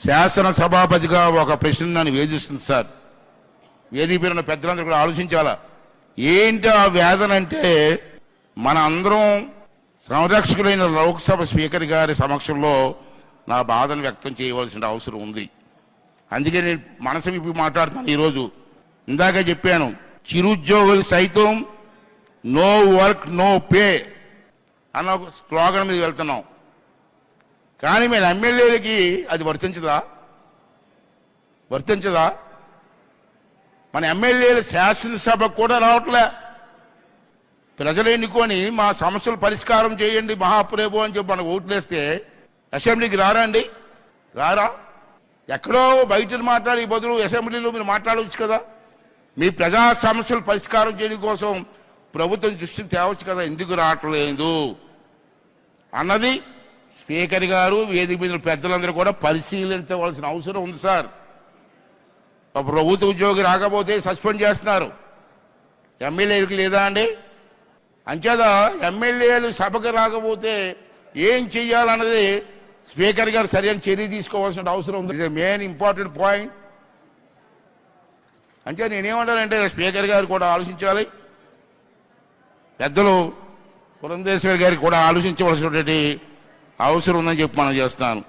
శాసన సభాపతిగా ఒక ప్రశ్న నన్ను వేధిస్తుంది సార్. వేదిక మీద ఉన్న పెద్దలందరూ కూడా ఆలోచించాలా. ఏంటి ఆ వేదన అంటే, మన అందరం సంరక్షకులైన లోక్సభ స్పీకర్ గారి సమక్షంలో నా బాధను వ్యక్తం చేయవలసిన అవసరం ఉంది. అందుకే నేను మనసు విప్పి మాట్లాడుతున్నాను ఈరోజు. ఇందాక చెప్పాను, చిరుద్యోగులు సైతం నో వర్క్ నో పే అన్న ఒక స్లోగన్ మీద వెళ్తున్నాం. కానీ మన ఎమ్మెల్యేలకి అది వర్తించదా? మన ఎమ్మెల్యేలు శాసనసభకు కూడా రావట్లే. ప్రజలు ఎన్నుకొని మా సమస్యలు పరిష్కారం చేయండి మహాప్రభు అని చెప్పి మనకు ఓట్లేస్తే అసెంబ్లీకి రారా? ఎక్కడో బయట మాట్లాడే బదులు అసెంబ్లీలో మీరు మాట్లాడవచ్చు కదా. మీ ప్రజా సమస్యలు పరిష్కారం చేయడం కోసం ప్రభుత్వం దృష్టికి తేవచ్చు కదా, ఎందుకు రావట్లేదు అన్నది స్పీకర్ గారు, వేదిక మీద పెద్దలందరూ కూడా పరిశీలించవలసిన అవసరం ఉంది సార్. ప్రభుత్వ ఉద్యోగి రాకపోతే సస్పెండ్ చేస్తున్నారు, ఎమ్మెల్యేలకు లేదా అండి? అంచేత ఎమ్మెల్యేలు సభకు రాకపోతే ఏం చెయ్యాలన్నది స్పీకర్ గారు సరైన చర్య తీసుకోవాల్సిన అవసరం ఉంది. It's main important point. అంటే నేనేమంటానంటే స్పీకర్ గారు కూడా ఆలోచించాలి, పెద్దలు పురంధేశ్వరి గారికి కూడా ఆలోచించవలసినటువంటి అవసరం ఉందని చెప్పి మనం చేస్తాను.